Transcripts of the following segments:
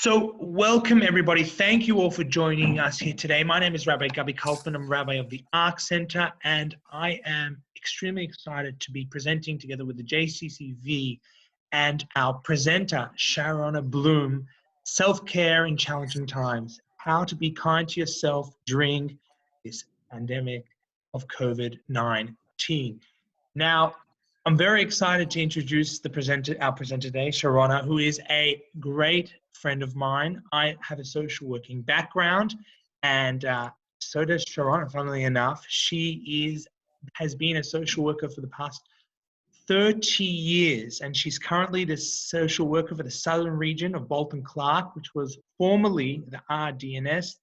So welcome everybody. Thank you all for joining us here today. My name is Rabbi Gabi Kaufman. I'm Rabbi of the Ark Center, and I am extremely excited to be presenting together with the JCCV and our presenter, Sharona Blum, Self-Care in Challenging Times, How to Be Kind to Yourself During this Pandemic of COVID-19. Now, I'm very excited to introduce our presenter today, Sharona, who is a great friend of mine. I have a social working background, and so does Sharona, funnily enough. She has been a social worker for the past 30 years, and she's currently the social worker for the southern region of Bolton Clark, which was formerly the RDNS,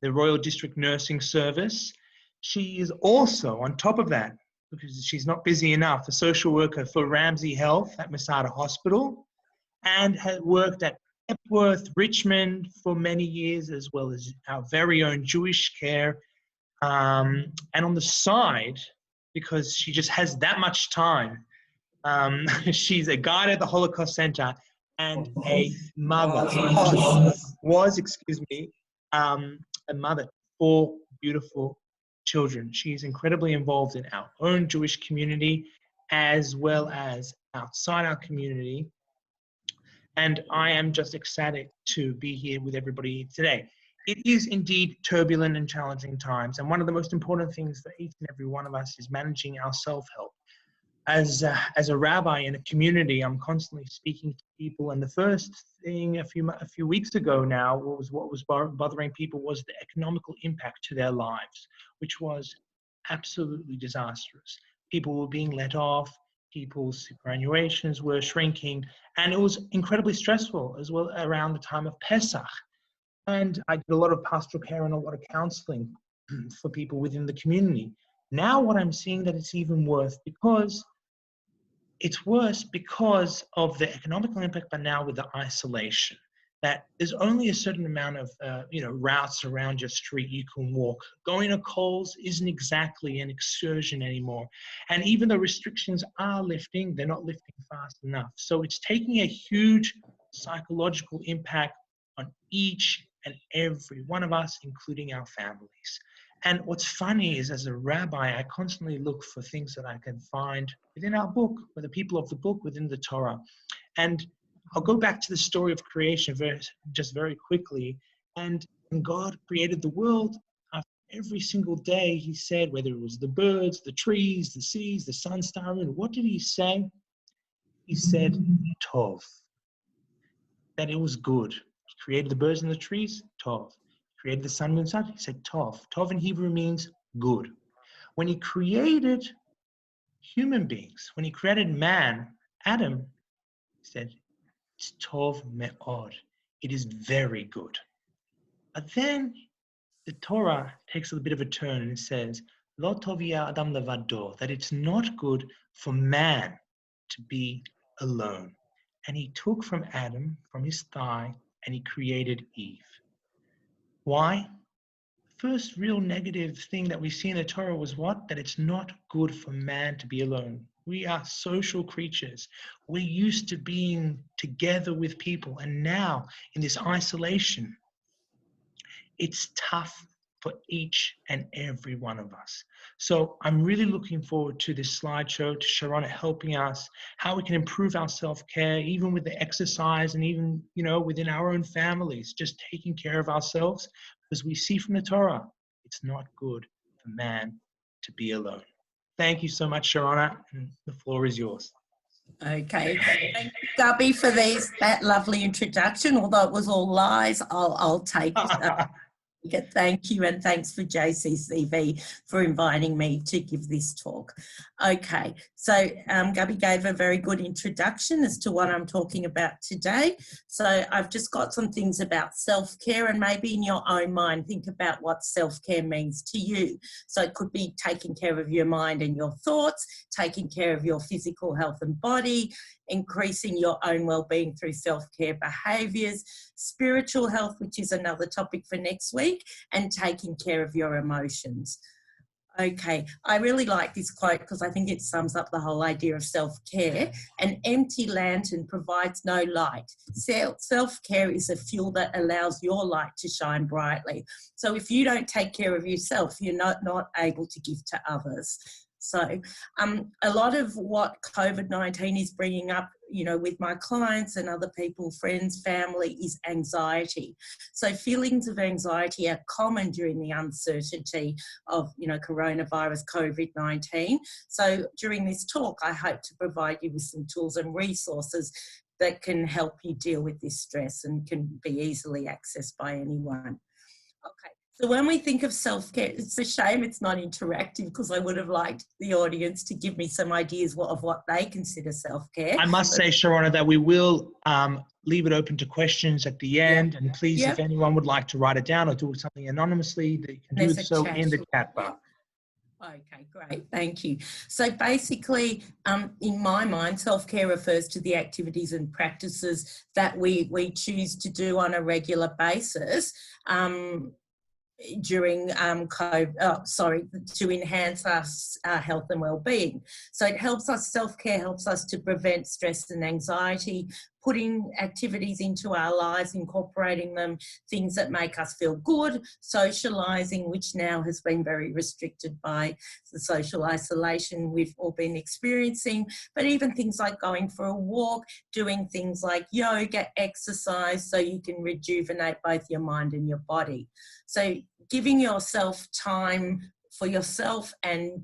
the Royal District Nursing Service. She is also, on top of that, because she's not busy enough, a social worker for Ramsay Health at Masada Hospital, and has worked at Epworth, Richmond for many years, as well as our very own Jewish care. And on the side, because she just has that much time, she's a guide at the Holocaust Center and a mother, a mother for beautiful children. She's incredibly involved in our own Jewish community as well as outside our community. And I am just ecstatic to be here with everybody today. It is indeed turbulent and challenging times. And one of the most important things for each and every one of us is managing our self-help. As a rabbi in a community, I'm constantly speaking to people. And the first thing a few weeks ago now what was bothering people was the economical impact to their lives, which was absolutely disastrous. People were being let off, people's superannuations were shrinking, and it was incredibly stressful as well around the time of Pesach. And I did a lot of pastoral care and a lot of counseling for people within the community. Now what I'm seeing that it's even worse because of the economical impact, but now with the isolation, that there's only a certain amount of routes around your street you can walk. Going to Coles isn't exactly an excursion anymore. And even though restrictions are lifting, they're not lifting fast enough. So it's taking a huge psychological impact on each and every one of us, including our families. And what's funny is, as a rabbi, I constantly look for things that I can find within our book, with the people of the book, within the Torah. And I'll go back to the story of creation just very quickly. And when God created the world, every single day he said, whether it was the birds, the trees, the seas, the sun, star, moon, what did he say? He said, Tov. That it was good. He created the birds and the trees, Tov. Created the sun, moon, sun, he said Tov. Tov in Hebrew means good. When he created human beings, when he created man, Adam, he said, it's Tov me'od. It is very good. But then the Torah takes a bit of a turn and it says, Lo tov yeh adam levado, that it's not good for man to be alone. And he took from Adam, from his thigh, and he created Eve. Why? The first real negative thing that we see in the Torah was what? That it's not good for man to be alone. We are social creatures. We're used to being together with people. And now, in this isolation, it's tough for each and every one of us. So I'm really looking forward to this slideshow, to Sharona helping us, how we can improve our self-care, even with the exercise and even, within our own families, just taking care of ourselves. Because we see from the Torah, it's not good for man to be alone. Thank you so much, Sharona, and the floor is yours. Okay, thank you, Gabi, for that lovely introduction. Although it was all lies, I'll take it. Thank you, and thanks for JCCV for inviting me to give this talk. Okay, so Gabi gave a very good introduction as to what I'm talking about today. So I've just got some things about self-care, and maybe in your own mind, think about what self-care means to you. So it could be taking care of your mind and your thoughts, taking care of your physical health and body, increasing your own well-being through self-care behaviours, spiritual health, which is another topic for next week, and taking care of your emotions. Okay, I really like this quote because I think it sums up the whole idea of self-care. An empty lantern provides no light. Self-care is a fuel that allows your light to shine brightly. So if you don't take care of yourself, you're not able to give to others. So a lot of what COVID-19 is bringing up, you know, with my clients and other people, friends, family, is anxiety. So feelings of anxiety are common during the uncertainty of, you know, coronavirus, COVID-19. So during this talk, I hope to provide you with some tools and resources that can help you deal with this stress and can be easily accessed by anyone. Okay. So when we think of self-care, it's a shame it's not interactive because I would have liked the audience to give me some ideas of what they consider self-care. I must say, Sharona, that we will leave it open to questions at the end. And please, if anyone would like to write it down or do something anonymously, they can do so in the chat bar. Okay, great. Thank you. So basically, in my mind, self-care refers to the activities and practices that we choose to do on a regular basis during COVID, to enhance our health and well-being. So it helps us, self-care helps us to prevent stress and anxiety, putting activities into our lives, incorporating them, things that make us feel good, socialising, which now has been very restricted by the social isolation we've all been experiencing, but even things like going for a walk, doing things like yoga, exercise, so you can rejuvenate both your mind and your body. So giving yourself time for yourself and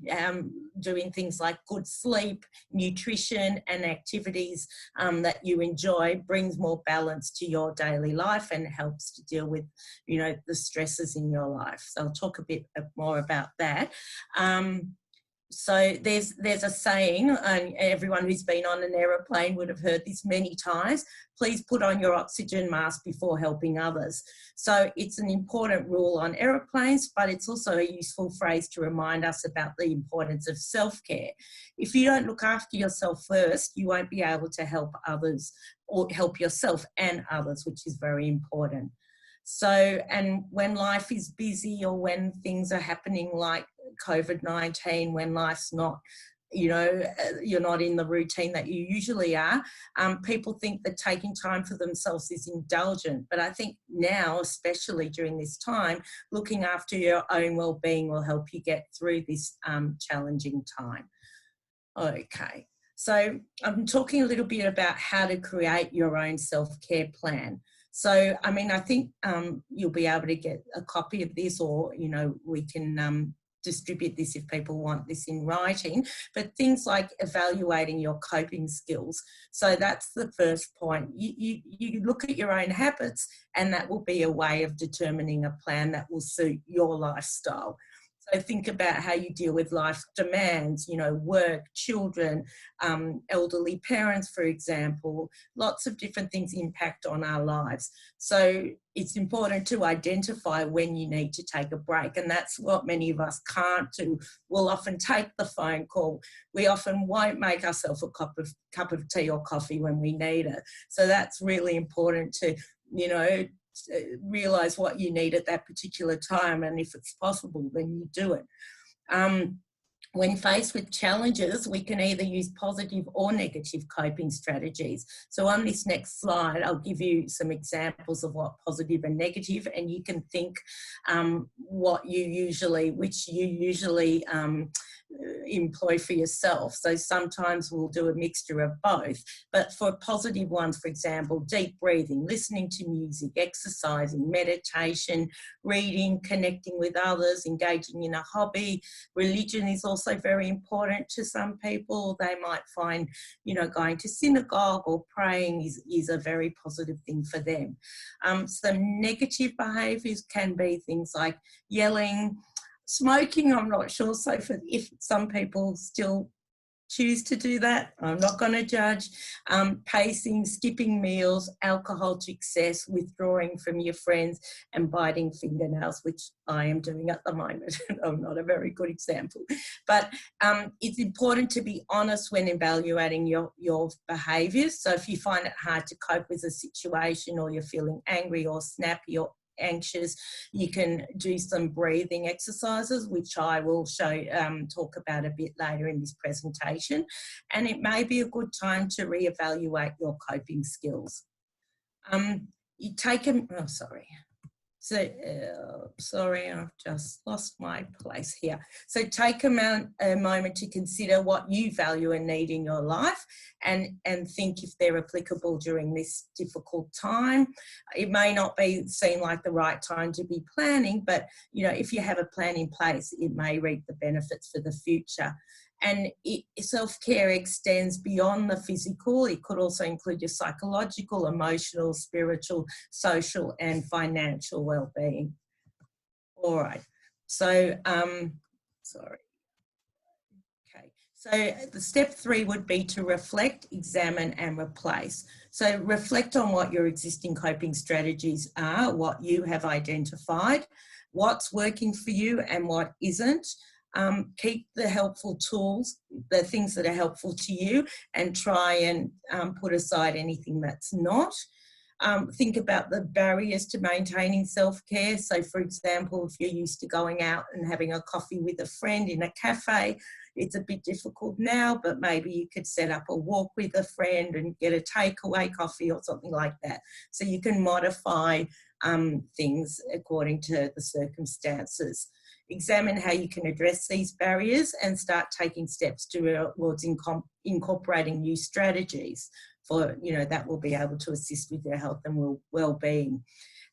doing things like good sleep, nutrition and activities that you enjoy brings more balance to your daily life and helps to deal with, you know, the stresses in your life. So I'll talk a bit more about that. So there's a saying, and everyone who's been on an aeroplane would have heard this many times: please put on your oxygen mask before helping others. So it's an important rule on aeroplanes, but it's also a useful phrase to remind us about the importance of self-care. If you don't look after yourself first, you won't be able to help others or help yourself and others, which is very important. So, and when life is busy or when things are happening like COVID-19, when life's not, you know, you're not in the routine that you usually are, people think that taking time for themselves is indulgent. But I think now, especially during this time, looking after your own well-being will help you get through this challenging time. Okay, so I'm talking a little bit about how to create your own self-care plan. So, I mean, I think you'll be able to get a copy of this, or, you know, we can distribute this if people want this in writing, but things like evaluating your coping skills. So that's the first point. You look at your own habits, and that will be a way of determining a plan that will suit your lifestyle. So think about how you deal with life's demands, you know, work, children, elderly parents, for example. Lots of different things impact on our lives. So it's important to identify when you need to take a break, and that's what many of us can't do. We'll often take the phone call. We often won't make ourselves a cup of tea or coffee when we need it. So that's really important to, you know, realise what you need at that particular time, and if it's possible, then you do it. When faced with challenges, we can either use positive or negative coping strategies. So on this next slide, I'll give you some examples of what positive and negative, and you can think which you usually employ for yourself. So sometimes we'll do a mixture of both, but for positive ones, for example, deep breathing, listening to music, exercising, meditation, reading, connecting with others, engaging in a hobby. Religion is also very important to some people. They might find, you know, going to synagogue or praying is a very positive thing for them. Some negative behaviours can be things like yelling, smoking. I'm not sure. So if some people still choose to do that, I'm not going to judge. Pacing, skipping meals, alcohol to excess, withdrawing from your friends, and biting fingernails, which I am doing at the moment. I'm not a very good example. But it's important to be honest when evaluating your behaviours. So if you find it hard to cope with a situation, or you're feeling angry or snappy or anxious, you can do some breathing exercises, which I will talk about a bit later in this presentation. And it may be a good time to reevaluate your coping skills. You take a, oh, sorry. So, sorry, I've just lost my place here. So take a moment to consider what you value and need in your life, and think if they're applicable during this difficult time. It may not seem like the right time to be planning, but you know, if you have a plan in place, it may reap the benefits for the future. And self-care extends beyond the physical. It could also include your psychological, emotional, spiritual, social, and financial well-being. All right. So, sorry. Okay. So the step 3 would be to reflect, examine, and replace. So reflect on what your existing coping strategies are, what you have identified, what's working for you and what isn't. Keep the helpful tools, the things that are helpful to you, and try and put aside anything that's not. Think about the barriers to maintaining self-care. So, for example, if you're used to going out and having a coffee with a friend in a cafe, it's a bit difficult now, but maybe you could set up a walk with a friend and get a takeaway coffee or something like that. So you can modify things according to the circumstances. Examine how you can address these barriers and start taking steps towards incorporating new strategies for, you know, that will be able to assist with your health and well-being.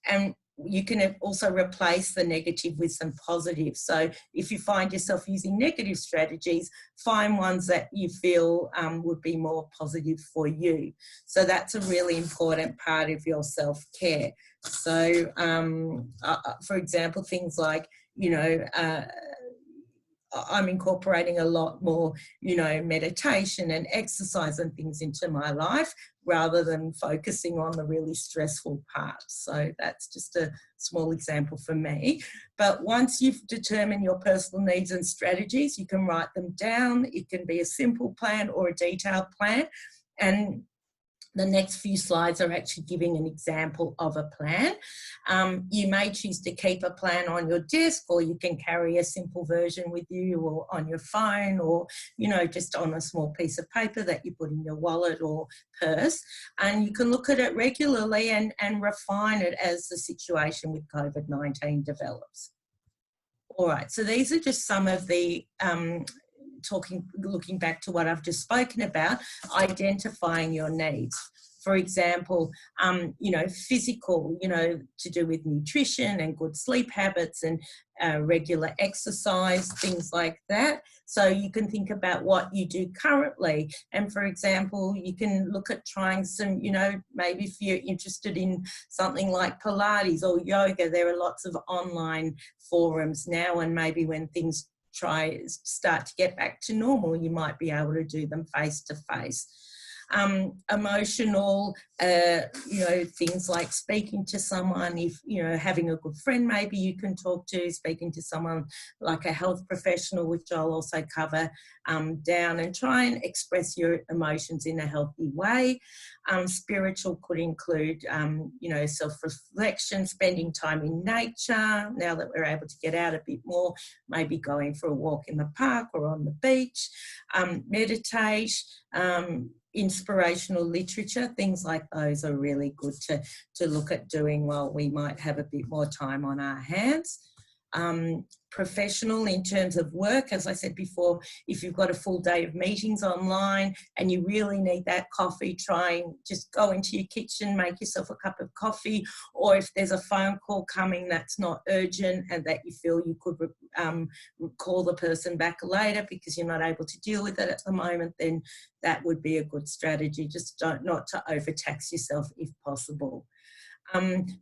And you can also replace the negative with some positive. So if you find yourself using negative strategies, find ones that you feel would be more positive for you. So that's a really important part of your self-care. So, for example, things like, you know, I'm incorporating a lot more, you know, meditation and exercise and things into my life rather than focusing on the really stressful parts. So that's just a small example for me. But once you've determined your personal needs and strategies, you can write them down. It can be a simple plan or a detailed plan. And the next few slides are actually giving an example of a plan. You may choose to keep a plan on your desk, or you can carry a simple version with you or on your phone, or, you know, just on a small piece of paper that you put in your wallet or purse. And you can look at it regularly and refine it as the situation with COVID-19 develops. All right, so these are just some of the looking back to what I've just spoken about, identifying your needs. For example, you know, physical, you know, to do with nutrition and good sleep habits and regular exercise, things like that. So you can think about what you do currently. And for example, you can look at trying some, you know, maybe if you're interested in something like Pilates or yoga, there are lots of online forums now, and maybe when things start to get back to normal, you might be able to do them face to face. Emotional, you know, things like speaking to someone, if, you know, having a good friend maybe you can talk to, speaking to someone like a health professional, which I'll also cover down, and try and express your emotions in a healthy way. Spiritual could include, you know, self-reflection, spending time in nature. Now that we're able to get out a bit more, maybe going for a walk in the park or on the beach. Meditate, inspirational literature, things like those are really good to look at doing while we might have a bit more time on our hands. Professional in terms of work, as I said before, if you've got a full day of meetings online and you really need that coffee, try and just go into your kitchen, make yourself a cup of coffee, or if there's a phone call coming that's not urgent and that you feel you could call the person back later because you're not able to deal with it at the moment, then that would be a good strategy. Just not to overtax yourself if possible.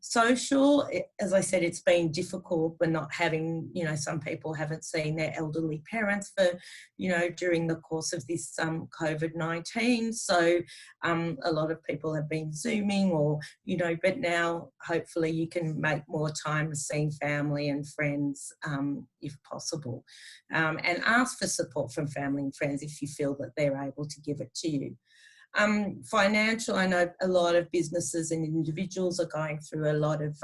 Social, as I said, it's been difficult. We're not having, you know, some people haven't seen their elderly parents for, you know, during the course of this COVID-19. So a lot of people have been Zooming or, you know, but now hopefully you can make more time seeing family and friends if possible. And ask for support from family and friends if you feel that they're able to give it to you. Financial, I know a lot of businesses and individuals are going through a lot of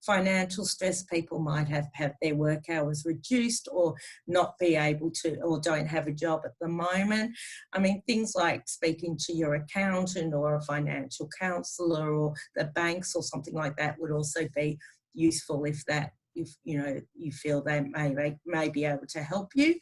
financial stress. People might have their work hours reduced or not be able to, or don't have a job at the moment. I mean, things like speaking to your accountant or a financial counsellor or the banks or something like that would also be useful if you feel they may be able to help you.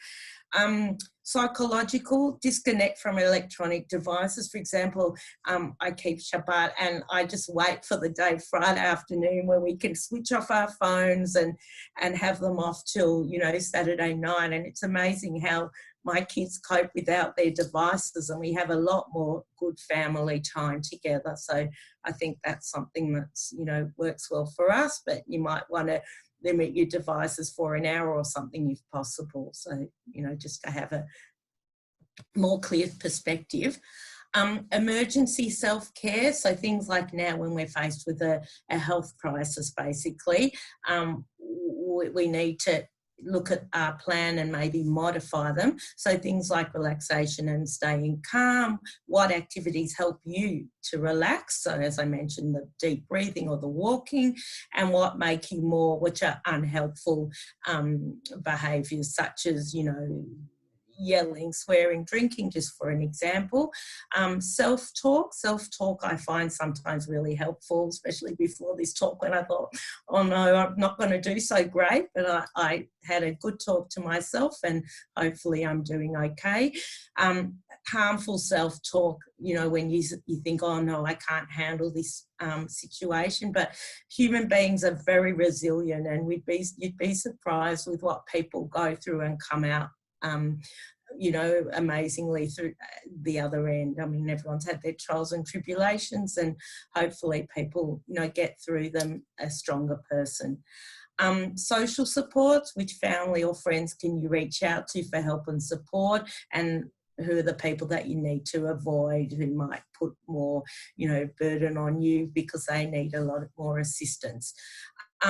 Psychological, disconnect from electronic devices. For example, I keep Shabbat and I just wait for the day, Friday afternoon, where we can switch off our phones and have them off till, Saturday night. And it's amazing how my kids cope without their devices, and we have a lot more good family time together. So I think that's something that's, works well for us, but you might want to limit your devices for an hour or something if possible. So, just to have a more clear perspective. Emergency self-care, so things like now when we're faced with a health crisis, basically, we need to look at our plan and maybe modify them. So things like relaxation and staying calm, what activities help you to relax? So as I mentioned, the deep breathing or the walking, and what make you more, which are unhelpful behaviours such as, yelling, swearing, drinking, just for an example. Self-talk I find sometimes really helpful, especially before this talk when I thought, oh no, I'm not going to do so great, but I had a good talk to myself and hopefully I'm doing okay. Harmful self-talk, when you think, oh no, I can't handle this situation, but human beings are very resilient, and you'd be surprised with what people go through and come out amazingly through the other end. I mean, everyone's had their trials and tribulations, and hopefully people, get through them a stronger person. Social supports, which family or friends can you reach out to for help and support, and who are the people that you need to avoid who might put more, burden on you because they need a lot more assistance.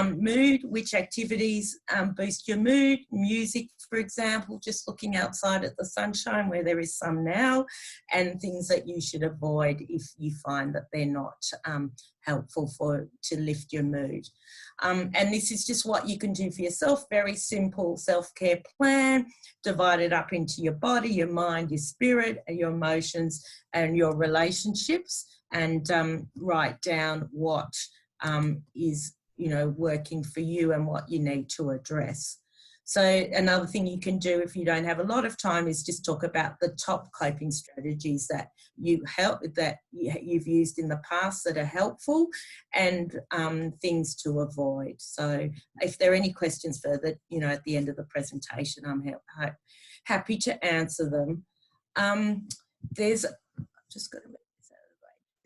Mood, which activities boost your mood? Music, for example, just looking outside at the sunshine where there is some now, and things that you should avoid if you find that they're not helpful to lift your mood. And this is just what you can do for yourself. Very simple self-care plan, divided up into your body, your mind, your spirit, your emotions, and your relationships, and write down what is working for you and what you need to address. So another thing you can do if you don't have a lot of time is just talk about the top coping strategies that you've used in the past that are helpful, and things to avoid. So if there are any questions further, at the end of the presentation, I'm happy to answer them.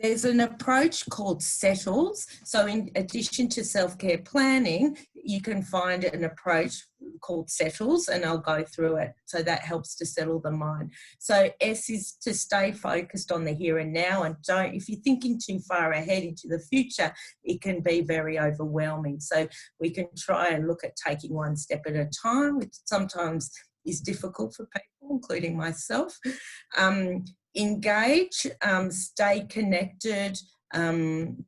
There's an approach called settles. So in addition to self-care planning, you can find an approach called settles, and I'll go through it. So that helps to settle the mind. So S is to stay focused on the here and now, and if you're thinking too far ahead into the future, it can be very overwhelming. So we can try and look at taking one step at a time, which sometimes is difficult for people, including myself. Engage, stay connected and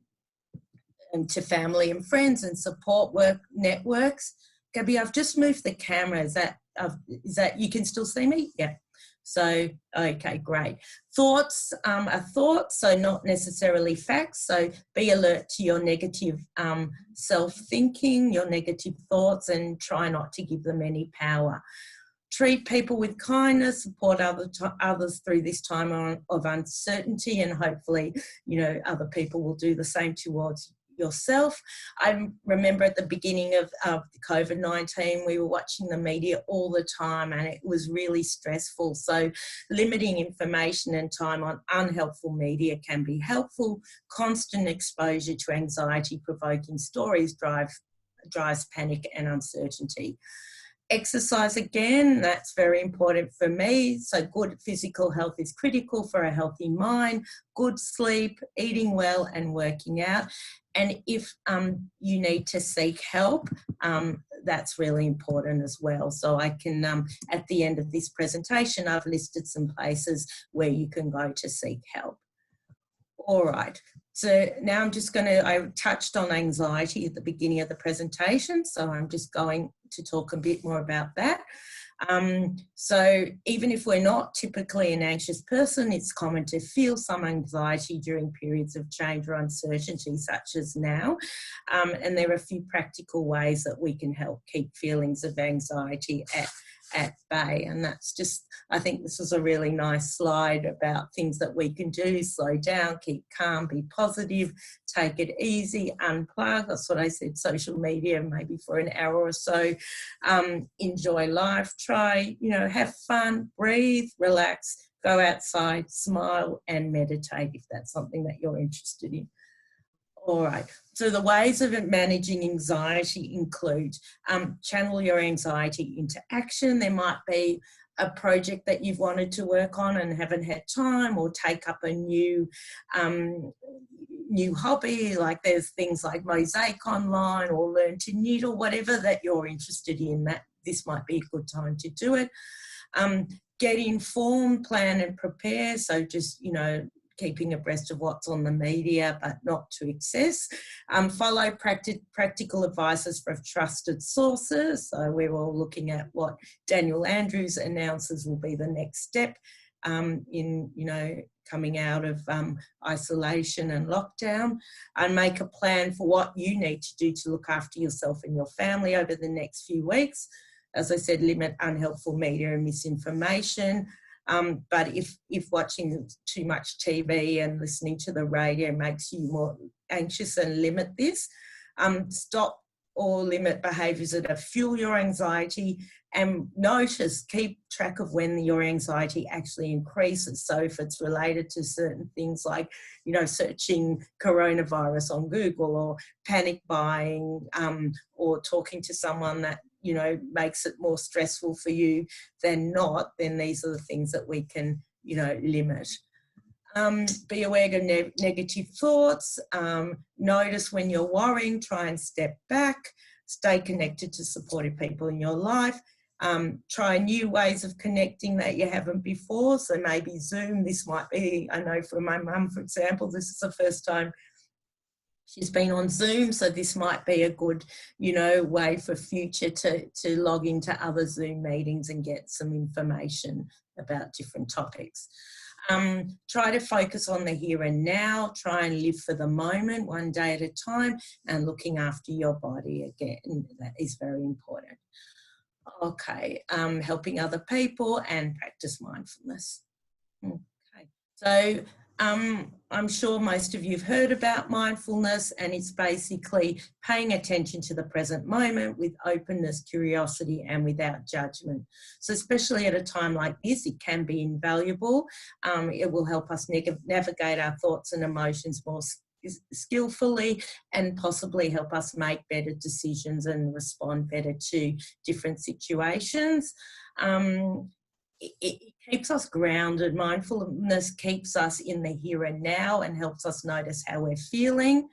to family and friends and support work networks. Gabby, I've just moved the camera. Is that you can still see me? Yeah. So, okay, great. Thoughts are thoughts, so not necessarily facts. So be alert to your negative self-thinking, your negative thoughts, and try not to give them any power. Treat people with kindness, support others through this time of uncertainty, and hopefully, other people will do the same towards yourself. I remember at the beginning of COVID-19, we were watching the media all the time, and it was really stressful. So limiting information and time on unhelpful media can be helpful. Constant exposure to anxiety-provoking stories drives panic and uncertainty. Exercise, again, that's very important for me. So good physical health is critical for a healthy mind, good sleep, eating well, and working out. And if you need to seek help, that's really important as well. So I can, at the end of this presentation, I've listed some places where you can go to seek help. All right. So now I'm just going to, I touched on anxiety at the beginning of the presentation, so I'm just going to talk a bit more about that. So even if we're not typically an anxious person, it's common to feel some anxiety during periods of change or uncertainty, such as now. And there are a few practical ways that we can help keep feelings of anxiety at bay. And that's just, I think this is a really nice slide about things that we can do: slow down, keep calm, be positive, take it easy, unplug. That's what I said, social media maybe for an hour or so. Enjoy life, try, have fun, breathe, relax, go outside, smile and meditate if that's something that you're interested in. All right, so the ways of managing anxiety include channel your anxiety into action. There might be a project that you've wanted to work on and haven't had time, or take up a new hobby. Like there's things like mosaic online, or learn to knit, or whatever that you're interested in, that this might be a good time to do it. Get informed, plan and prepare. So just, keeping abreast of what's on the media, but not to excess. Follow practical advices from trusted sources. So we're all looking at what Daniel Andrews announces will be the next step in, coming out of isolation and lockdown, and make a plan for what you need to do to look after yourself and your family over the next few weeks. As I said, limit unhelpful media and misinformation. But if watching too much TV and listening to the radio makes you more anxious, and limit this. Stop or limit behaviours that fuel your anxiety, and keep track of when your anxiety actually increases. So if it's related to certain things like, searching coronavirus on Google, or panic buying, or talking to someone that, makes it more stressful for you than not, then these are the things that we can, limit. Be aware of negative thoughts. Notice when you're worrying, try and step back. Stay connected to supportive people in your life. Try new ways of connecting that you haven't before. So maybe Zoom, this might be, I know for my mum, for example, this is the first time she's been on Zoom, so this might be a good, way for future to log into other Zoom meetings and get some information about different topics. Try to focus on the here and now. Try and live for the moment, one day at a time, and looking after your body again. That is very important. Okay, helping other people and practice mindfulness. Okay, so I'm sure most of you have heard about mindfulness, and it's basically paying attention to the present moment with openness, curiosity, and without judgment. So especially at a time like this, it can be invaluable. It will help us navigate our thoughts and emotions more skillfully, and possibly help us make better decisions and respond better to different situations. It keeps us grounded. Mindfulness keeps us in the here and now and helps us notice how we're feeling.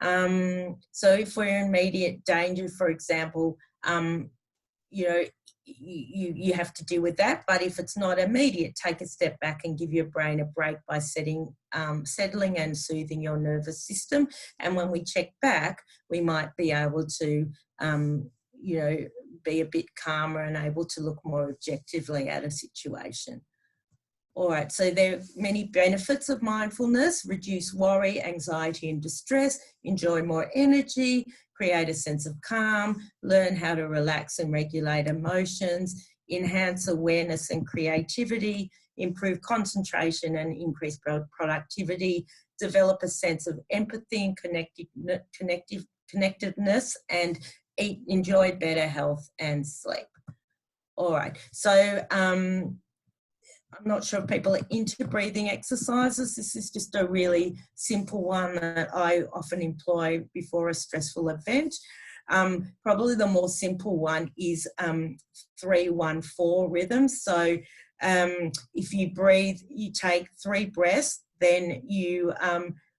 So if we're in immediate danger, for example, you have to deal with that. But if it's not immediate, take a step back and give your brain a break by settling and soothing your nervous system. And when we check back, we might be able to, be a bit calmer and able to look more objectively at a situation. All right, so there are many benefits of mindfulness: reduce worry, anxiety and distress, enjoy more energy, create a sense of calm, learn how to relax and regulate emotions, enhance awareness and creativity, improve concentration and increase productivity, develop a sense of empathy and connectedness, and enjoy better health and sleep. All right, so I'm not sure if people are into breathing exercises. This is just a really simple one that I often employ before a stressful event. Probably the more simple one is 3-1-4 rhythms. So if you breathe, you take 3 breaths, then you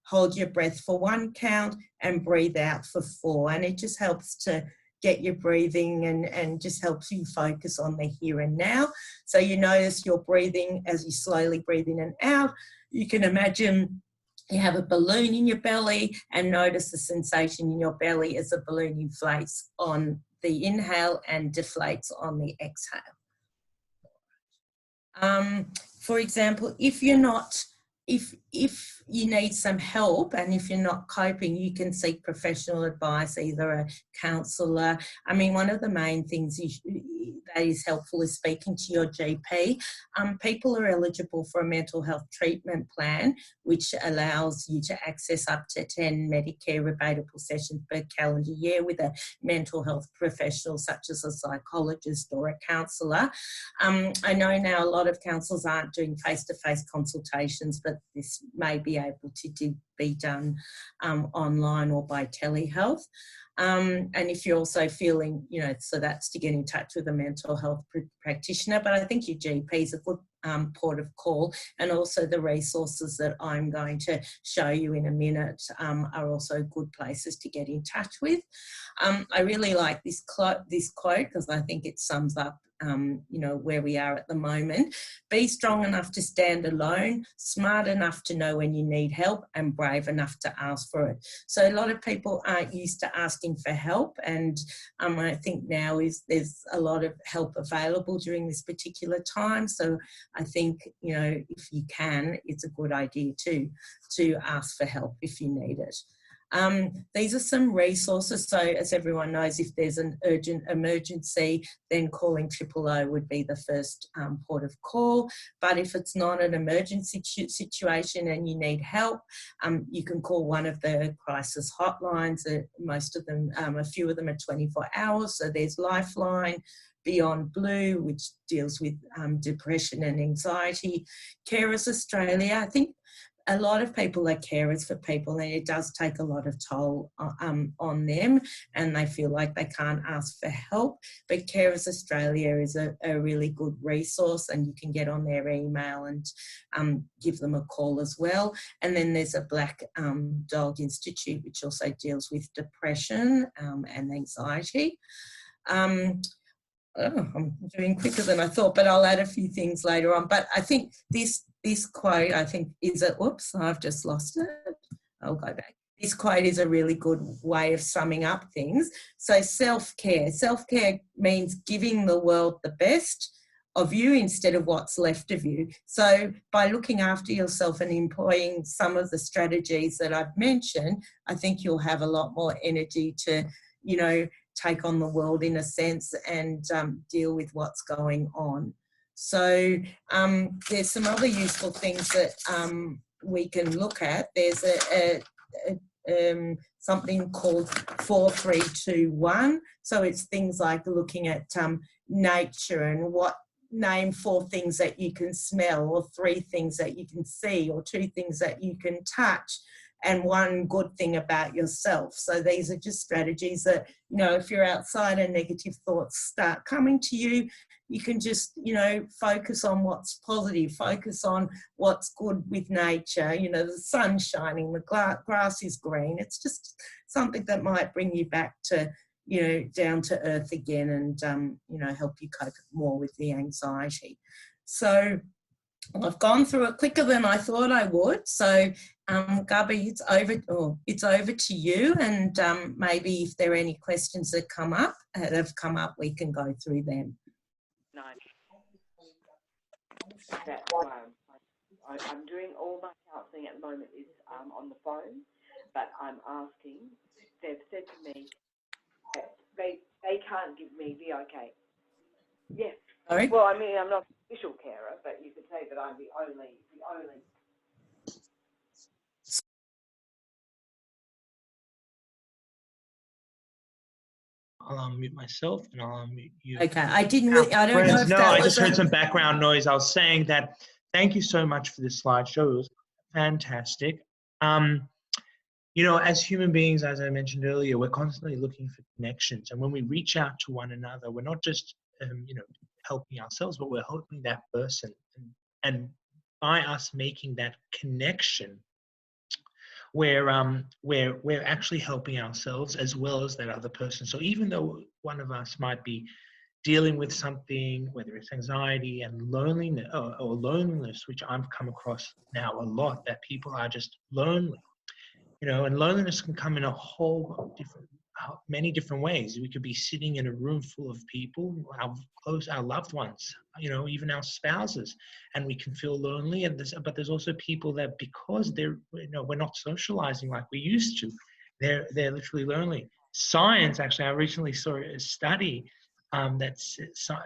hold your breath for 1 count and breathe out for 4. And it just helps to get your breathing and just helps you focus on the here and now. So you notice your breathing as you slowly breathe in and out. You can imagine You have a balloon in your belly, and notice the sensation in your belly as the balloon inflates on the inhale and deflates on the exhale. For example, if you're not, if you need some help and if you're not coping, you can seek professional advice, either a counsellor. I mean, one of the main things that is helpful is speaking to your GP. People are eligible for a mental health treatment plan, which allows you to access up to 10 Medicare rebatable sessions per calendar year with a mental health professional, such as a psychologist or a counsellor. I know now a lot of counsellors aren't doing face-to-face consultations, but this may be able to be done online or by telehealth. And if you're also feeling, so that's to get in touch with a mental health practitioner, but I think your GP is a good port of call, and also the resources that I'm going to show you in a minute are also good places to get in touch with. I really like this quote because I think it sums up where we are at the moment. Be strong enough to stand alone, smart enough to know when you need help, and brave enough to ask for it. So a lot of people aren't used to asking for help, and I think now there's a lot of help available during this particular time. So I think, if you can, it's a good idea to ask for help if you need it. These are some resources. So as everyone knows, if there's an urgent emergency, then calling 000 would be the first port of call. But if it's not an emergency situation and you need help, you can call one of the crisis hotlines. Most of them, a few of them are 24 hours. So there's Lifeline, Beyond Blue, which deals with depression and anxiety. Carers Australia, I think a lot of people are carers for people, and it does take a lot of toll on them, and they feel like they can't ask for help. But Carers Australia is a really good resource, and you can get on their email and give them a call as well. And then there's a Black Dog Institute, which also deals with depression and anxiety. I'm doing quicker than I thought, but I'll add a few things later on. But I think this quote, I think, oops, I've just lost it. I'll go back. This quote is a really good way of summing up things. So self-care. Self-care means giving the world the best of you instead of what's left of you. So by looking after yourself and employing some of the strategies that I've mentioned, I think you'll have a lot more energy to, take on the world in a sense and deal with what's going on. So there's some other useful things that we can look at. There's something called 4-3-2-1. So it's things like looking at nature and name 4 things that you can smell, or 3 things that you can see, or 2 things that you can touch, and 1 good thing about yourself. So these are just strategies that, if you're outside and negative thoughts start coming to you, you can just, focus on what's positive, focus on what's good with nature. The sun's shining, the grass is green. It's just something that might bring you back to, down to earth again, and, help you cope more with the anxiety. So I've gone through it quicker than I thought I would. So, Gabby, it's over to you, and maybe if there are any questions that have come up, we can go through them. No. That's why I'm doing all my counselling at the moment is on the phone, but I'm asking. They've said to me that they can't give me the okay. Yes. Sorry? Well, I mean, I'm not an official carer, but you could say that I'm the only. I'll unmute myself and I'll unmute you. Okay, I don't know if that I just heard some background noise. I was saying that thank you so much for this slideshow. It was fantastic. As human beings, as I mentioned earlier, we're constantly looking for connections. And when we reach out to one another, we're not just, helping ourselves, but we're helping that person. And by us making that connection, we're actually helping ourselves as well as that other person. So even though one of us might be dealing with something, whether it's anxiety and loneliness or loneliness, which I've come across now a lot, that people are just lonely. And loneliness can come in a whole different, many different ways. We could be sitting in a room full of people, our loved ones, even our spouses, and we can feel lonely. But there's also people that, because we're not socializing like we used to, they're literally lonely. Science, actually, I recently saw a study that's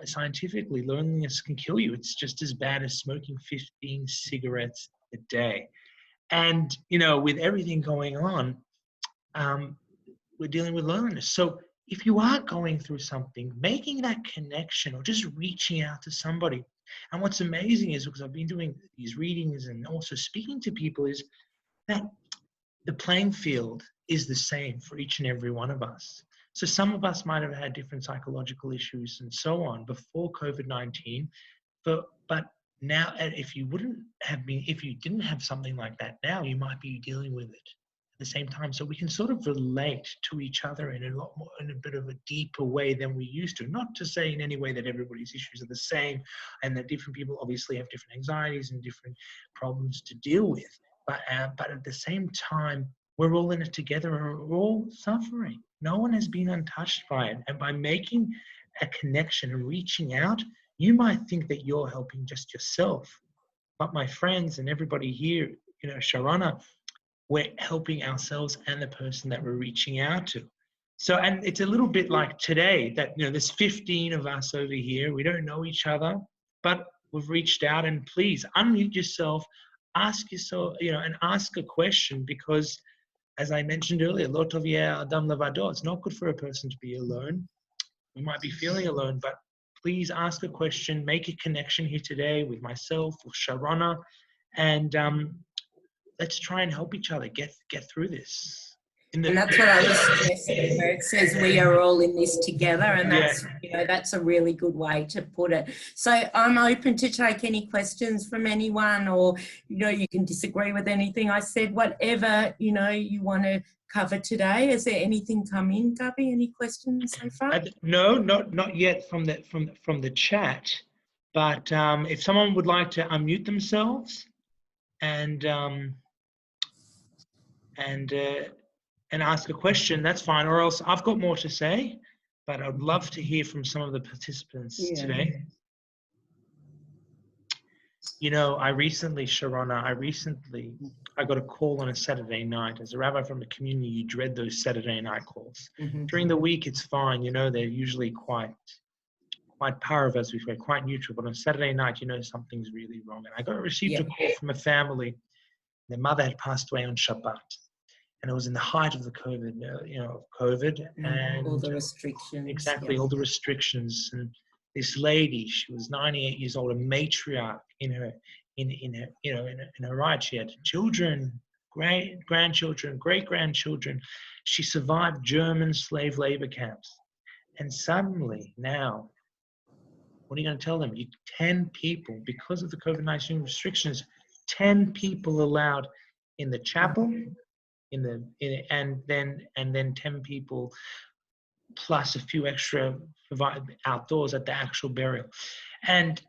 scientifically, loneliness can kill you. It's just as bad as smoking 15 cigarettes a day. And, with everything going on, we're dealing with loneliness. So if you are going through something, making that connection or just reaching out to somebody. And what's amazing is, because I've been doing these readings and also speaking to people, is that the playing field is the same for each and every one of us. So some of us might have had different psychological issues and so on before COVID-19, but now, if you didn't have something like that now, you might be dealing with it at the same time. So we can sort of relate to each other in a bit of a deeper way than we used to. Not to say in any way that everybody's issues are the same, and that different people obviously have different anxieties and different problems to deal with. But at the same time, we're all in it together, and we're all suffering. No one has been untouched by it. And by making a connection and reaching out, you might think that you're helping just yourself, but my friends and everybody here, Sharona, we're helping ourselves and the person that we're reaching out to. So, and it's a little bit like today that, there's 15 of us over here. We don't know each other, but we've reached out. And please unmute yourself, ask yourself, and ask a question, because as I mentioned earlier, lo tov yeh adam levado, it's not good for a person to be alone. We might be feeling alone, but please ask a question, make a connection here today with myself or Sharona, and let's try and help each other get through this. And that's what I was suggesting, where it says we are all in this together, and that's that's a really good way to put it. So I'm open to take any questions from anyone, or you can disagree with anything I said, whatever you want to cover today. Has there anything come in, Gubby? Any questions so far? No, not yet from the chat. But if someone would like to unmute themselves and ask a question, that's fine. Or else I've got more to say, but I'd love to hear from some of the participants today. Sharona, I got a call on a Saturday night. As a rabbi from a community, you dread those Saturday night calls. Mm-hmm. During the week, it's fine. They're usually quite parav, as we say, quite neutral. But on Saturday night, something's really wrong. And I received a call from a family. Their mother had passed away on Shabbat. And it was in the height of the COVID, and all the restrictions. Exactly, all the restrictions. And this lady, she was 98 years old, a matriarch in her right. She had children, grandchildren, great-grandchildren. She survived German slave labor camps. And suddenly now, what are you going to tell them? 10 people, because of the COVID-19 restrictions, 10 people allowed in the chapel, and then 10 people plus a few extra outdoors at the actual burial. And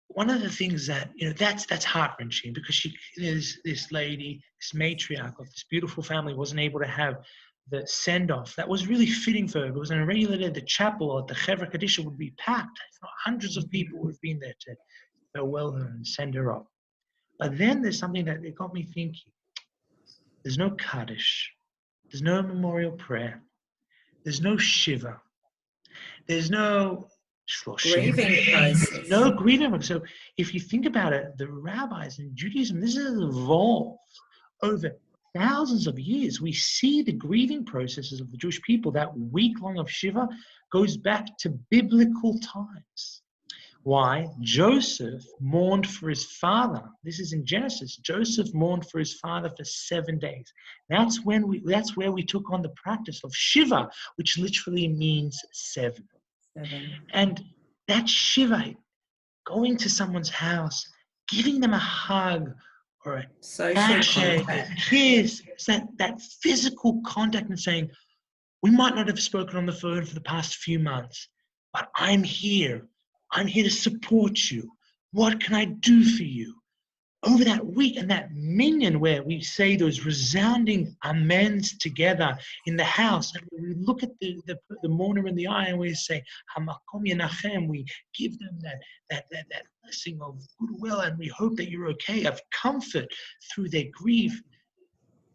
one of the things that that's heart-wrenching, because this lady, this matriarch of this beautiful family, wasn't able to have the send-off that was really fitting for her. It was on a regular day. The chapel at the Chevra Kadisha would be packed. Hundreds of people would have been there to farewell her and send her off. But then there's something that it got me thinking. There's no Kaddish. There's no memorial prayer. There's no Shiva. There's no grieving process. No grieving. So if you think about it, the rabbis in Judaism, this has evolved over thousands of years. We see the grieving processes of the Jewish people. That week long of Shiva goes back to biblical times. Why? Joseph mourned for his father. This is in Genesis. Joseph mourned for his father for 7 days. That's where we took on the practice of Shiva, which literally means 7. And that Shiva, going to someone's house, giving them a hug or a handshake, a kiss, that physical contact, and saying, we might not have spoken on the phone for the past few months, but I'm here. I'm here to support you. What can I do for you? Over that week and that minion where we say those resounding amens together in the house, and we look at the mourner in the eye and we say, Hamakom Yenachem, we give them that blessing of goodwill, and we hope that you're okay, of comfort through their grief.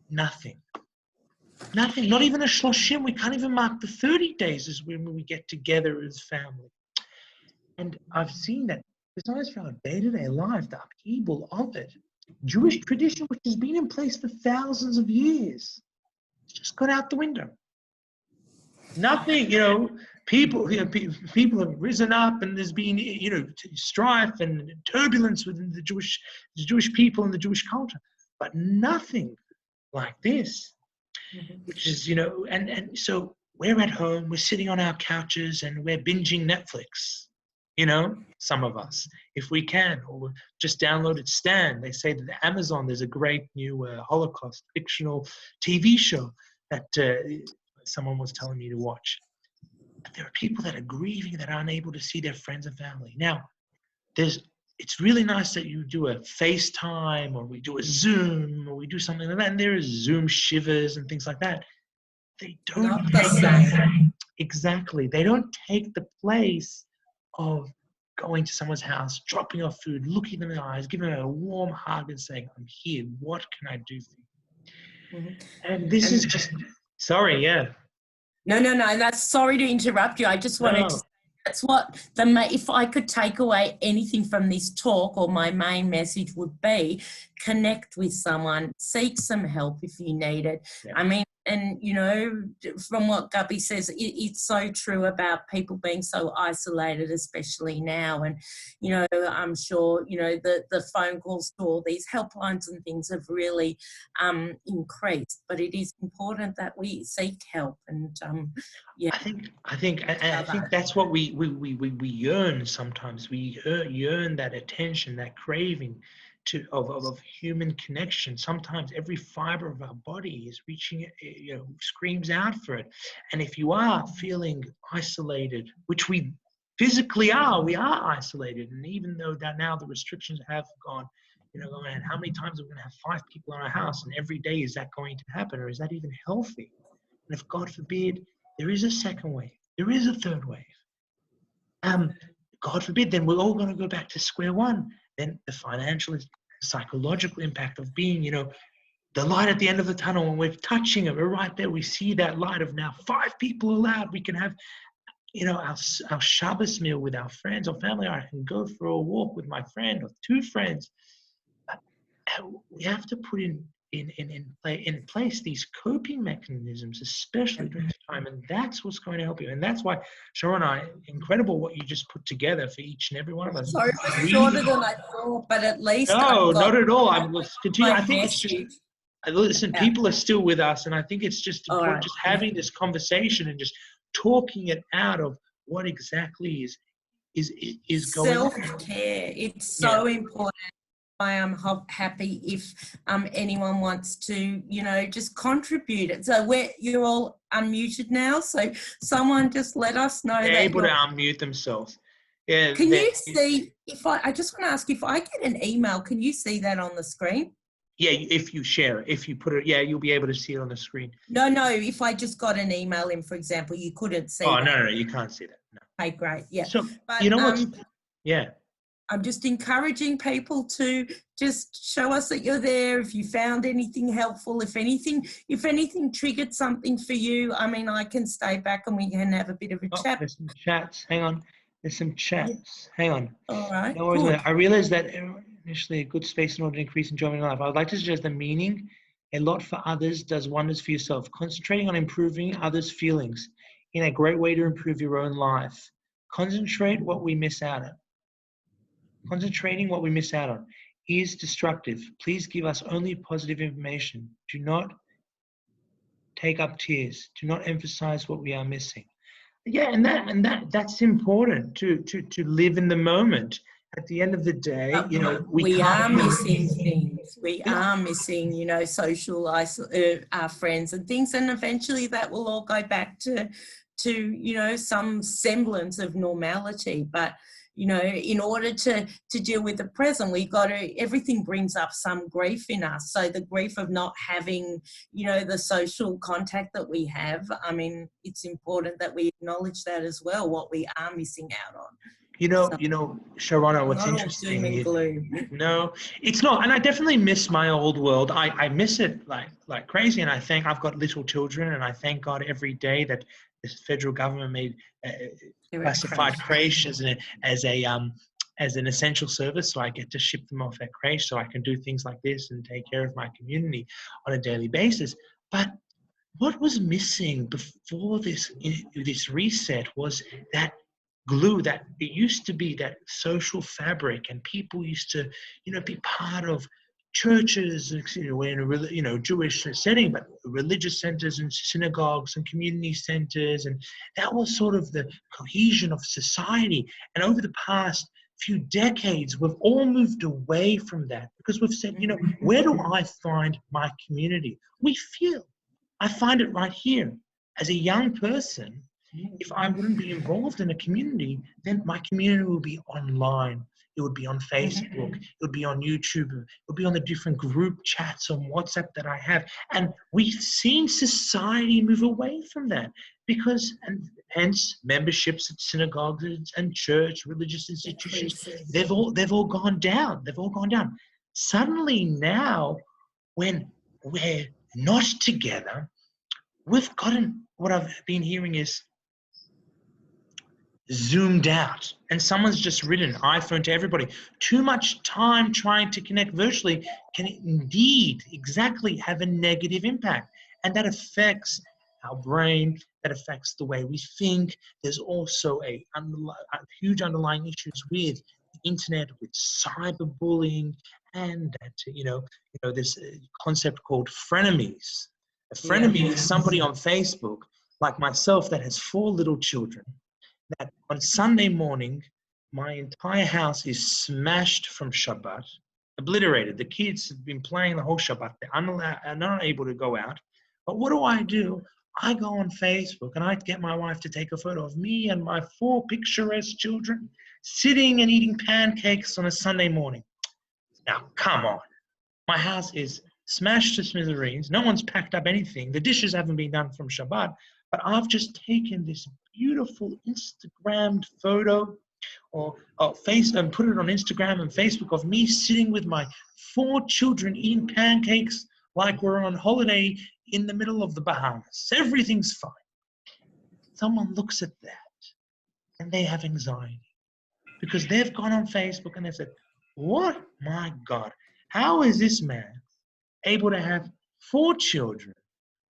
Nothing, not even a shloshim. We can't even mark the 30 days is when we get together as family. And I've seen that besides for our day-to-day life, the upheaval of it, Jewish tradition, which has been in place for thousands of years, it's just gone out the window. Nothing, people have risen up, and there's been, strife and turbulence within the Jewish people and the Jewish culture, but nothing like this, which is, and so we're at home, we're sitting on our couches, and we're binging Netflix. Some of us, if we can, or just downloaded Stan. They say that at Amazon, there's a great new Holocaust fictional TV show that someone was telling me to watch. But there are people that are grieving, that are unable to see their friends and family. Now, it's really nice that you do a FaceTime, or we do a Zoom, or we do something like that, and there is Zoom shivers and things like that. They don't exactly. They don't take the place of going to someone's house, dropping off food, looking them in the eyes, giving them a warm hug and saying, I'm here, what can I do for you? And this is just, sorry, yeah. No, that's, sorry to interrupt you. I just wanted to say that's what if I could take away anything from this talk, or my main message would be, connect with someone, seek some help if you need it. Yeah. I mean, and, from what Gubby says, it's so true about people being so isolated, especially now. And, I'm sure, the phone calls to all these helplines and things have really increased. But it is important that we seek help. And, yeah. I think that's what we yearn sometimes. We yearn that attention, that craving of human connection. Sometimes every fiber of our body is reaching, screams out for it. And if you are feeling isolated, which we physically are, we are isolated. And even though that now the restrictions have gone, and how many times are we going to have 5 people in our house, and every day is that going to happen, or is that even healthy? And if God forbid there is a second wave, there is a third wave, God forbid, then we're all going to go back to square one. Then the financial and psychological impact of being, the light at the end of the tunnel, when we're touching it, we're right there. We see that light of now 5 people allowed. We can have, our Shabbos meal with our friends or family. I can go for a walk with my friend or 2 friends. But we have to put in place these coping mechanisms, especially during this time, and that's what's going to help you. And that's why, Sharona, incredible what you just put together for each and every one of us. Sorry, it was shorter than I thought, but at least no, not at all. I will continue. I think message. It's just, listen, people are still with us, and I think it's just important, just having this conversation and just talking it out of what exactly is going on. Self-care. It's so important. I am happy if anyone wants to, just contribute it. So you're all unmuted now. So someone just let us know. They're able to unmute themselves. Yeah. Can you see, I just want to ask, if I get an email, can you see that on the screen? Yeah, if you share it, if you put it, you'll be able to see it on the screen. No, if I just got an email in, for example, you couldn't see that. No, you can't see that. No. Okay, great. Yeah. So, I'm just encouraging people to just show us that you're there. If you found anything helpful, if anything triggered something for you, I mean, I can stay back and we can have a bit of a chat. There's some chats. Hang on. There's some chats. Hang on. All right. No worries. I realized that initially a good space in order to increase enjoyment in life. I would like to suggest the meaning, a lot for others does wonders for yourself. Concentrating on improving others' feelings in a great way to improve your own life. Concentrating what we miss out on is destructive. Please give us only positive information. Do not take up tears. Do not emphasize what we are missing. Yeah, and that's important to live in the moment. At the end of the day, we are missing things. We are missing, social our friends and things, and eventually that will all go back to to, you know, some semblance of normality. But, you know, in order to deal with the present, we've got to, everything brings up some grief in us. So the grief of not having, you know, the social contact that we have, I mean, it's important that we acknowledge that as well, what we are missing out on. You know, Sharona, what's Not all interesting doom and is, gloom. no, it's not. And I definitely miss my old world. I miss it like crazy. And I think I've got little children, and I thank God every day that this federal government made classified creche as an essential service. So I get to ship them off at creche, so I can do things like this and take care of my community on a daily basis. But what was missing before this reset was that glue, that it used to be that social fabric, and people used to, you know, be part of churches, you know, in a, you know, Jewish setting, but religious centers and synagogues and community centers, and that was sort of the cohesion of society. And over the past few decades, we've all moved away from that because we've said, you know, where do I find my community? We feel I find it right here. As a young person, if I wouldn't be involved in a community, then my community would be online. It would be on Facebook. It would be on YouTube. It would be on the different group chats on WhatsApp that I have. And we've seen society move away from that because, and hence memberships at synagogues and church, religious institutions, they've all gone down. They've all gone down. Suddenly now, when we're not together, we've gotten, what I've been hearing is zoomed out. And someone's just written, iPhone to everybody. Too much time trying to connect virtually can indeed exactly have a negative impact. And that affects our brain, that affects the way we think. There's also a huge underlying issues with the internet, with cyberbullying, and that, you know, this concept called frenemies. A frenemy is somebody on Facebook, like myself, that has 4 little children, that on Sunday morning, my entire house is smashed from Shabbat, obliterated. The kids have been playing the whole Shabbat. They're not able to go out. But what do? I go on Facebook and I get my wife to take a photo of me and my 4 picturesque children sitting and eating pancakes on a Sunday morning. Now, come on. My house is smashed to smithereens. No one's packed up anything. The dishes haven't been done from Shabbat. But I've just taken this beautiful Instagrammed photo or face and put it on Instagram and Facebook of me sitting with my 4 children eating pancakes like we're on holiday in the middle of the Bahamas. Everything's fine. Someone looks at that and they have anxiety because they've gone on Facebook and they said, what? My God, how is this man able to have 4 children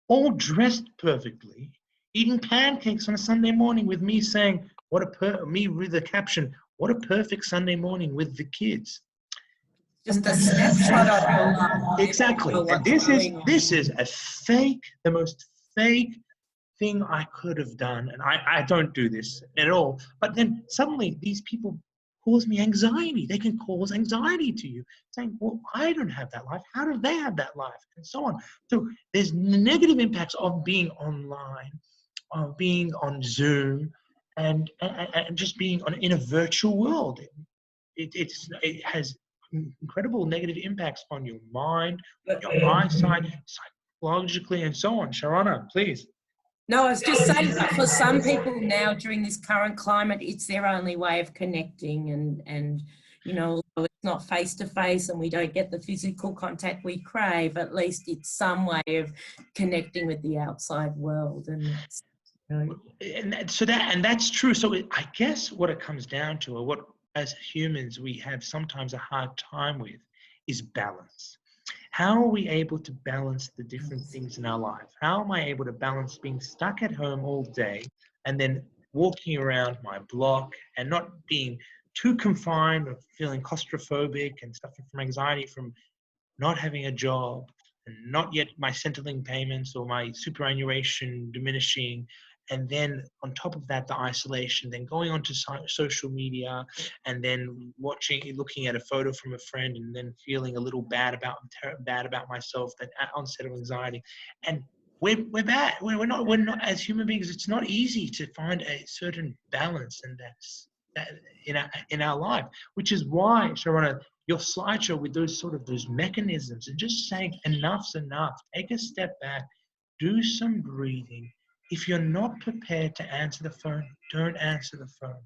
all dressed perfectly, eating pancakes on a Sunday morning with me saying, me with the caption, what a perfect Sunday morning with the kids. Just a snapshot of your life. Exactly. And this is a fake, the most fake thing I could have done. And I don't do this at all. But then suddenly these people cause me anxiety. They can cause anxiety to you, saying, well, I don't have that life. How do they have that life? And so on. So there's negative impacts of being online, of being on Zoom, and just being in a virtual world. It has incredible negative impacts on your mind, your eyesight, psychologically, and so on. Sharona, please. No, I was just saying that for some people now during this current climate, it's their only way of connecting and you know, it's not face to face and we don't get the physical contact we crave, at least it's some way of connecting with the outside world. And and that's true. So I guess what it comes down to, or what as humans we have sometimes a hard time with, is balance. How are we able to balance the different things in our life? How am I able to balance being stuck at home all day and then walking around my block and not being too confined or feeling claustrophobic and suffering from anxiety from not having a job and not yet my Centrelink payments or my superannuation diminishing, and then on top of that, the isolation, then going onto social media and then looking at a photo from a friend and then feeling a little bad about myself, that onset of anxiety. And we're bad. We're not as human beings. It's not easy to find a certain balance, and that in our life, which is why, Sharona, your slideshow with those mechanisms and just saying enough's enough. Take a step back, do some breathing. If you're not prepared to answer the phone, don't answer the phone.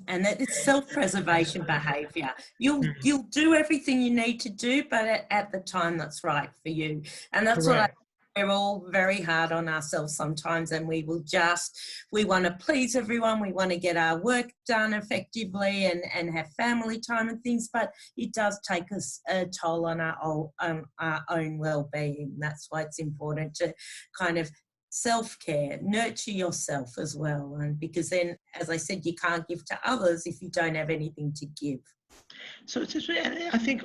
And that it's self-preservation behaviour. You'll do everything you need to do, but at the time that's right for you. And that's Correct. we're all very hard on ourselves sometimes, and we want to please everyone. We want to get our work done effectively and have family time and things, but it does take us a toll on our own well-being. That's why it's important to kind of self-care, nurture yourself as well, and because then, as I said, you can't give to others if you don't have anything to give. So it's just, I think,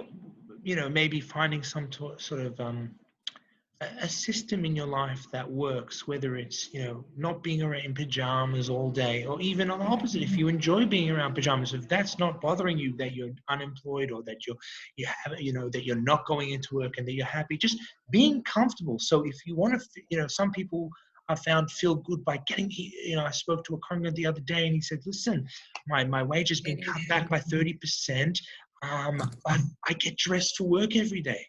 maybe finding some sort of a system in your life that works, whether it's not being around in pajamas all day, or even on the opposite, if you enjoy being around pajamas, if that's not bothering you, that you're unemployed or that that you're not going into work and that you're happy, just being comfortable. So if you want to, some people I found feel good by getting, I spoke to a congregant the other day and he said, listen, my wage has been cut back by 30%, but I get dressed for work every day.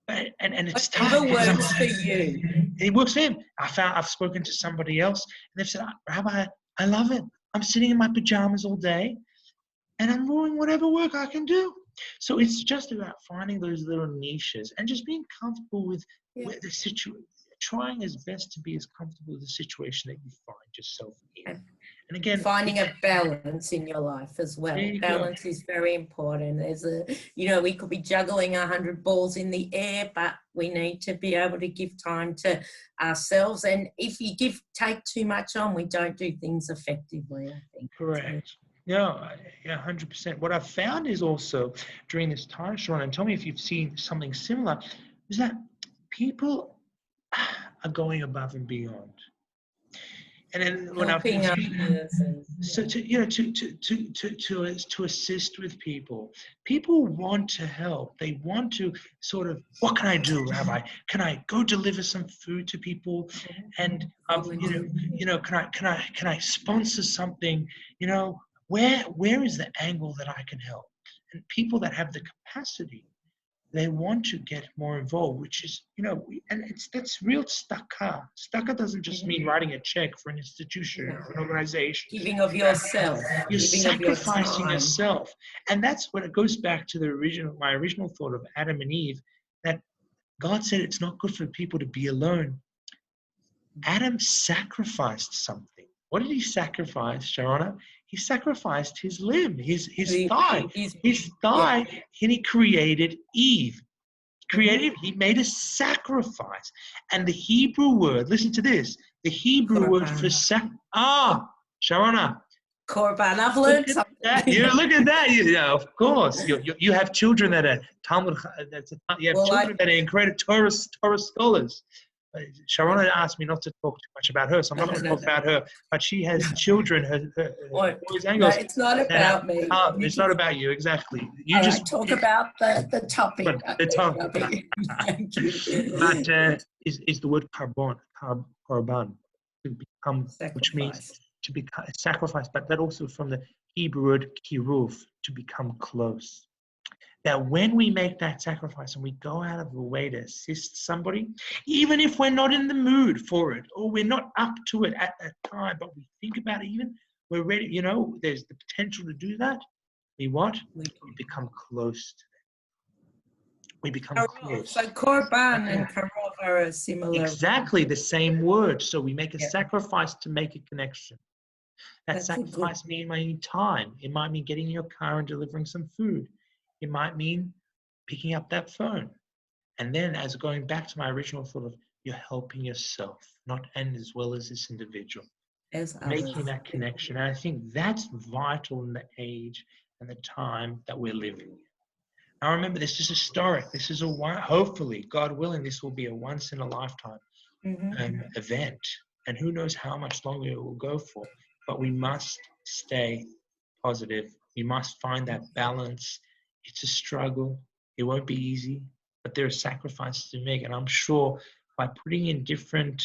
And it's whatever works for you. It works for him. I've spoken to somebody else and they've said, Rabbi, I love it. I'm sitting in my pajamas all day and I'm doing whatever work I can do. So it's just about finding those little niches and just being comfortable with the situation, trying as best to be as comfortable with the situation that you find yourself in. And again, finding a balance in your life as well. Balance is very important. There's we could be juggling 100 balls in the air, but we need to be able to give time to ourselves. And if you take too much on, we don't do things effectively, I think. Correct. Yeah, 100%. What I've found is also during this time, Sharona, and tell me if you've seen something similar, is that people are going above and beyond. And then when helping others, so to assist with people want to help. They want to sort of, what can I do, Rabbi? Can I go deliver some food to people? And can I sponsor something? Where is the angle that I can help? And people that have the capacity, they want to get more involved, which is, that's real tzedakah. Tzedakah doesn't just mean writing a check for an institution or an organization. Giving of yourself. You're sacrificing yourself. And that's when it goes back to my original thought of Adam and Eve, that God said it's not good for people to be alone. Adam sacrificed something. What did he sacrifice, Sharona? He sacrificed his limb, his thigh. His thigh, and he created Eve. He made a sacrifice. And the Hebrew word, listen to this, the Hebrew word for Sharona. Korban, I've learned something. Look at that. Of course. You have children that are Talmud, children that are incredible Torah scholars. Sharona asked me not to talk too much about her, so I'm not going to talk about her. But she has children, her boys and girls. No, it's not about me. It's not about you, exactly. You just talk about the topic. The topic. Thank you. But is the word korban, to become, which means to become sacrifice. But that also from the Hebrew word kiruv, to become close. That when we make that sacrifice and we go out of the way to assist somebody, even if we're not in the mood for it or we're not up to it at that time, but we think about it, even we're ready, there's the potential to do that. We become close to them. We become close. So korban and karov are similar. Exactly the same word. So we make a sacrifice to make a connection. That's sacrifice mean time. It might mean getting in your car and delivering some food. It might mean picking up that phone. And then as going back to my original thought of, you're helping yourself, and as well as this individual. Making that connection. And I think that's vital in the age and the time that we're living in. Now remember, this is historic. This is hopefully, God willing, this will be a once in a lifetime event. And who knows how much longer it will go for. But we must stay positive. We must find that balance. It's a struggle. It won't be easy, but there are sacrifices to make. And I'm sure by putting in different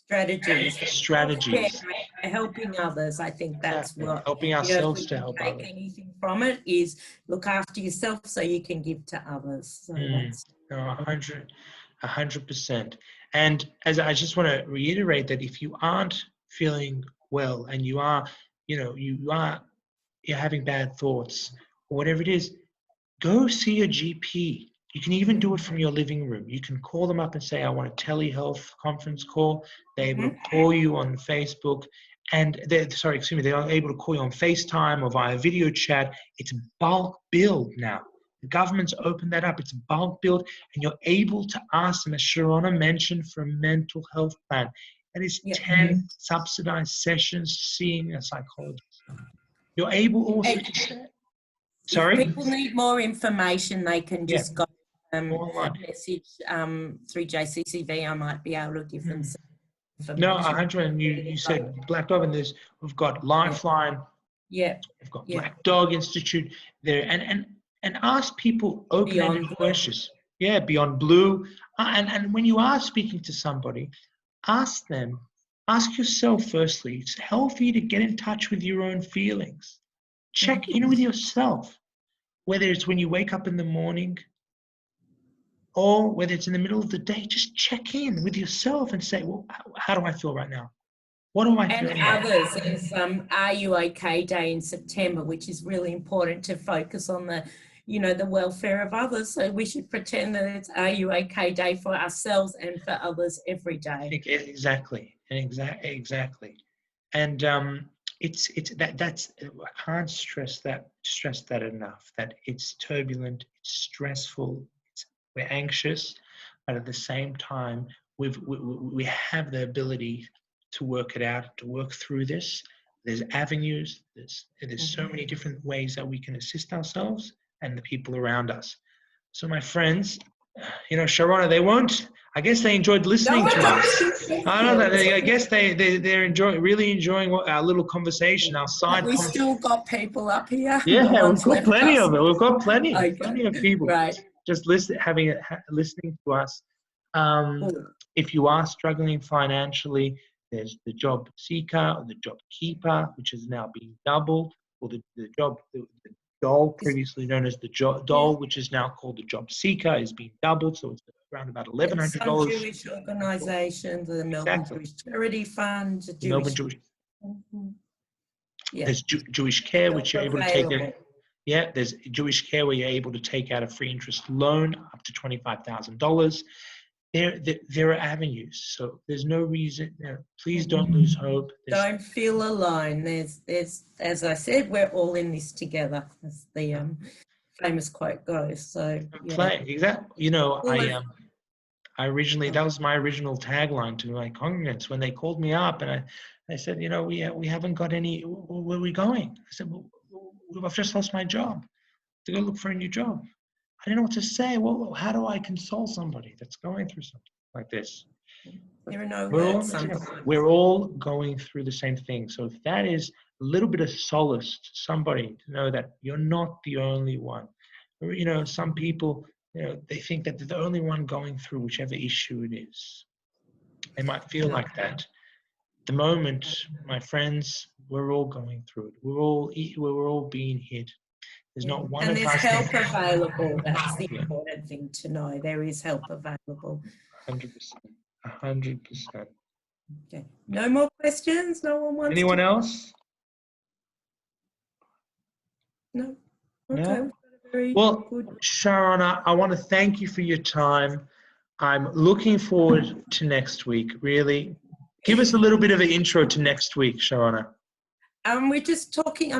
Strategies. strategies. Self-care, helping others. I think that's Exactly. what, Helping if ourselves we to can help take others. anything from it, is look after yourself so you can give to others. So that's No, 100%. And as I just want to reiterate that if you aren't feeling well and you are, you're having bad thoughts or whatever it is, go see your GP. You can even do it from your living room. You can call them up and say, I want a telehealth conference call. They're able to call you on Facebook. And they're able to call you on FaceTime or via video chat. It's bulk billed now. The government's opened that up. It's bulk billed, and you're able to ask them, as Sharona mentioned, for a mental health plan. That is 10 subsidized sessions seeing a psychologist. You're able also to say, sorry? If people need more information, they can just go message through JCCV. I might be able to give them some information. No, 100. And you said Black Dog, and we've got Lifeline. Yeah. We've got Black Dog Institute there, and ask people open-ended questions. Yeah, Beyond Blue. And when you are speaking to somebody, ask yourself firstly. It's healthy to get in touch with your own feelings. Check in with yourself, whether it's when you wake up in the morning or whether it's in the middle of the day. Just check in with yourself and say, well, how do I feel right now? What do I feel? And others, there's Are You OK Day in September, which is really important to focus on the welfare of others. So we should pretend that it's Are You OK Day for ourselves and for others every day. Exactly. And that's I can't stress that enough. That it's turbulent, it's stressful, we're anxious, but at the same time, we have the ability to work it out, to work through this. There's avenues. There's so many different ways that we can assist ourselves and the people around us. So my friends, Sharona, I guess they enjoyed listening to us. I don't know. I guess they're really enjoying our little conversation, our side. We still got people up here. Yeah, we've got plenty of it. We've got plenty of people just listening to us. If you are struggling financially, there's the Jobseeker or the Jobkeeper, which has now been doubled, or the dole, previously known as the dole, which is now called the Jobseeker, is being doubled, so it's around about $1,100. Some Jewish organisations, the Melbourne Jewish Charity Fund, There's Jewish Care, which you're able to take in. Yeah, there's Jewish Care where you're able to take out a free interest loan up to $25,000. There are avenues, so there's no reason. Please don't lose hope. Don't feel alone. There's, as I said, we're all in this together, as the famous quote goes. So exactly. I originally, that was my original tagline to my congregants when they called me up, and I said, we haven't got any. Where are we going? I said, well, I've just lost my job. To go look for a new job. I didn't know what to say. Well, how do I console somebody that's going through something like this? There are no words. We're all going through the same thing. So if that is a little bit of solace to somebody to know that you're not the only one. Or, some people, they think that they're the only one going through whichever issue it is. They might feel like that. At the moment, my friends, we're all going through it. We're all being hit. There's not one and of there's us help available. That's the important thing to know. There is help available. 100%. 100%. Okay. No more questions? No one wants Anyone else? No. Okay. No? Well, Sharona, I want to thank you for your time. I'm looking forward to next week, really. Give us a little bit of an intro to next week, Sharona. I'm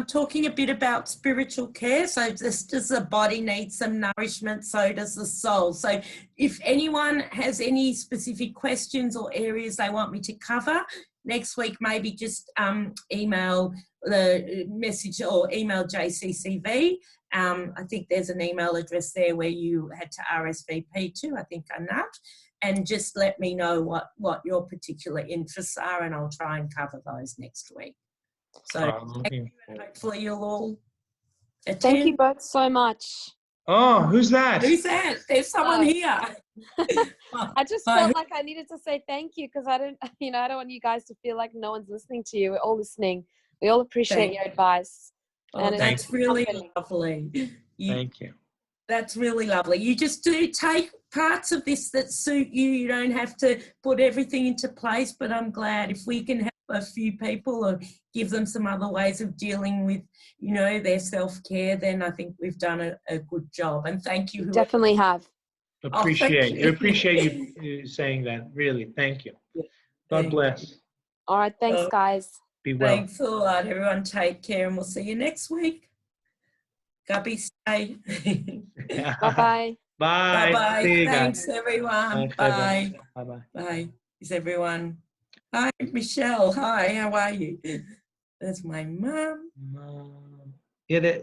talking a bit about spiritual care. So just as the body needs some nourishment, so does the soul. So if anyone has any specific questions or areas they want me to cover next week, maybe just email the message or email JCCV. I think there's an email address there where you had to RSVP to, I think Anat, and just let me know what your particular interests are, and I'll try and cover those next week. So thank you, and hopefully you'll all attend. Thank you both so much. Oh, who's that? Who's that? There's someone here. I just felt like I needed to say thank you because I don't, I don't want you guys to feel like no one's listening to you. We're all listening. We all appreciate your advice. Oh, that's really lovely. Thank you. That's really lovely. You just do take parts of this that suit you. You don't have to put everything into place, but I'm glad if we can help a few people or give them some other ways of dealing with, their self-care, then I think we've done a good job. And thank you. Definitely have. Appreciate you. Appreciate you saying that. Really, thank you. God bless. All right, thanks, guys. Be well. Thanks a lot. Everyone take care, and we'll see you next week. Gubby, stay. Bye-bye. Bye. Bye-bye. See you Thanks, guys. everyone. Bye. Bye. Bye. Bye. Is everyone? Hi, Michelle. Hi, how are you? That's my mum. Yeah,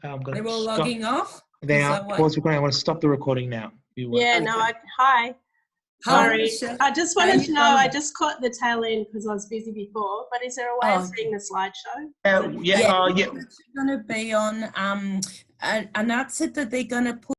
I'm going They're to all stop. logging off? They are. Pause recording. I want to stop the recording now. Yeah, no, hi. Hi, Sorry. Michelle. I just wanted to know, I just caught the tail end because I was busy before, but is there a way of seeing the slideshow? Yeah. It's going to be on, Anat said that they're going to put